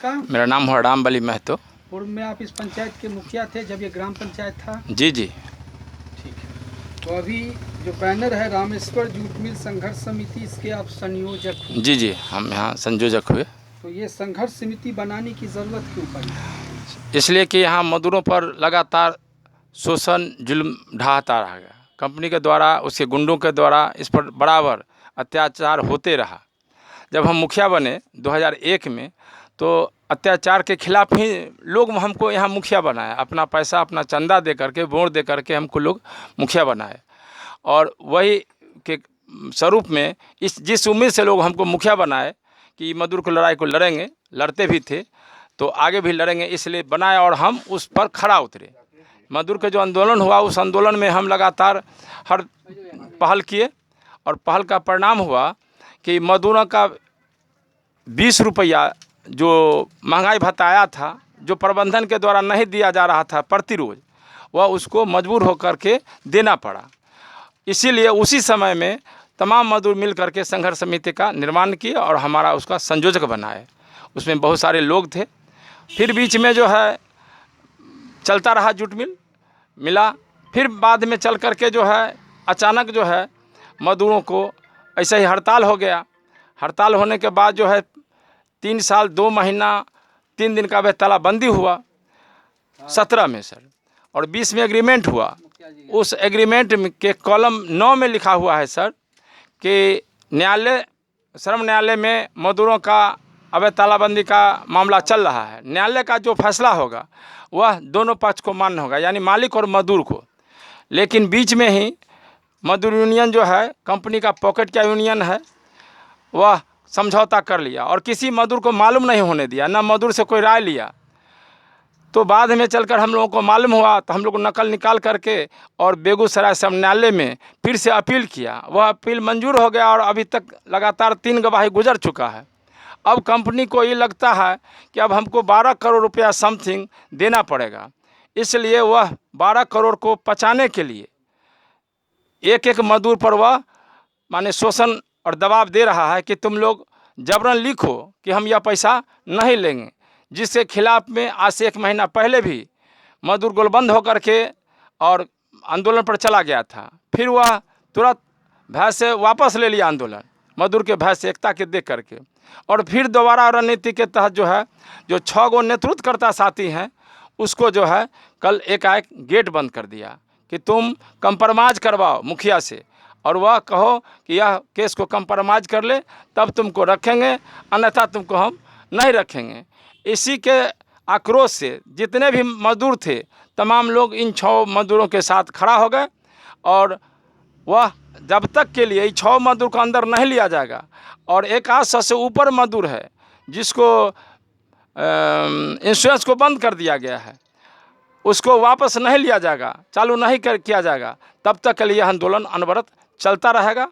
का? मेरा नाम है रामबली महतो। पूर्व में आप इस पंचायत के मुखिया थे जब ये ग्राम पंचायत था? जी जी। ठीक है। तो अभी जो बैनर है रामेश्वर जूट मिल संघर्ष समिति, इसके आप संयोजक हुए? जी जी, हम यहाँ संयोजक हुए। तो ये संघर्ष समिति बनाने की ज़रूरत क्यों पड़ी? इसलिए कि यहाँ मजदूरों पर लगातार शोषण जुल्म ढाता रहा गया। कंपनी के द्वारा, उसके गुंडों के द्वारा इस पर बराबर अत्याचार होते रहा। जब हम मुखिया बने 2001 में, तो अत्याचार के खिलाफ ही लोग हमको यहाँ मुखिया बनाए। अपना पैसा, अपना चंदा दे करके, वोट दे करके हमको लोग मुखिया बनाए। और वही के स्वरूप में जिस उम्मीद से लोग हमको मुखिया बनाए कि मजदूर को लड़ाई को लड़ेंगे, लड़ते भी थे, तो आगे भी लड़ेंगे, इसलिए बनाए और हम उस पर खड़ा उतरे। मजदूर के जो आंदोलन हुआ, उस आंदोलन में हम लगातार हर पहल किए और पहल का परिणाम हुआ कि मजदूरों का 20 रुपया जो महंगाई भत्ता आया था, जो प्रबंधन के द्वारा नहीं दिया जा रहा था प्रतिरोज, वह उसको मजबूर होकर के देना पड़ा। इसीलिए उसी समय में तमाम मजदूर मिल करके संघर्ष समिति का निर्माण किए और हमारा उसका संयोजक बनाए। उसमें बहुत सारे लोग थे। फिर बीच में जो है चलता रहा, जूट मिला। फिर बाद में चल करके जो है अचानक जो है मजदूरों को ऐसे ही हड़ताल हो गया। हड़ताल होने के बाद जो है 3 साल 2 महीना 3 दिन का तालाबंदी हुआ 17 में सर, और 20 में एग्रीमेंट हुआ। उस एग्रीमेंट के कॉलम 9 में लिखा हुआ है सर कि न्यायालय, श्रम न्यायालय में मजदूरों का अवैध तालाबंदी का मामला चल रहा है। न्यायालय का जो फैसला होगा वह दोनों पक्ष को मान्य होगा, यानी मालिक और मजदूर को। लेकिन बीच में ही मजदूर यूनियन जो है, कंपनी का पॉकेट का यूनियन है, वह समझौता कर लिया और किसी मजदूर को मालूम नहीं होने दिया, ना मजदूर से कोई राय लिया। तो बाद में चलकर हम लोगों को मालूम हुआ, तो हम लोग नकल निकाल करके और बेगूसराय श्रम न्यायालय में फिर से अपील किया। वह अपील मंजूर हो गया और अभी तक लगातार 3 गवाही गुजर चुका है। अब कंपनी को ये लगता है कि अब हमको 12 करोड़ रुपया समथिंग देना पड़ेगा। इसलिए वह 12 करोड़ को पचाने के लिए एक एक मजदूर पर वह माने शोषण और दबाव दे रहा है कि तुम लोग जबरन लिखो कि हम यह पैसा नहीं लेंगे, जिसके खिलाफ में आज से 1 महीना पहले भी मजदूर गोलबंद होकर के और आंदोलन पर चला गया था। फिर वह तुरंत भय से वापस ले लिया आंदोलन, मजदूर के भय से एकता के देख करके। और फिर दोबारा रणनीति के तहत जो है, जो 6 गो नेतृत्वकर्ता साथी हैं, उसको जो है कल एकाएक गेट बंद कर दिया कि तुम कंप्रोमाइज करवाओ मुखिया से और वह कहो कि यह केस को कंप्रोमाइज कर ले, तब तुमको रखेंगे, अन्यथा तुमको हम नहीं रखेंगे। इसी के आक्रोश से जितने भी मजदूर थे, तमाम लोग इन 6 मजदूरों के साथ खड़ा हो गए। और वह जब तक के लिए 6 मजदूर को अंदर नहीं लिया जाएगा और 100 से ऊपर मजदूर है जिसको इंश्योरेंस को बंद कर दिया गया है, उसको वापस नहीं लिया जाएगा, चालू नहीं किया जाएगा, तब तक के लिए आंदोलन अनवरत चलता रहेगा।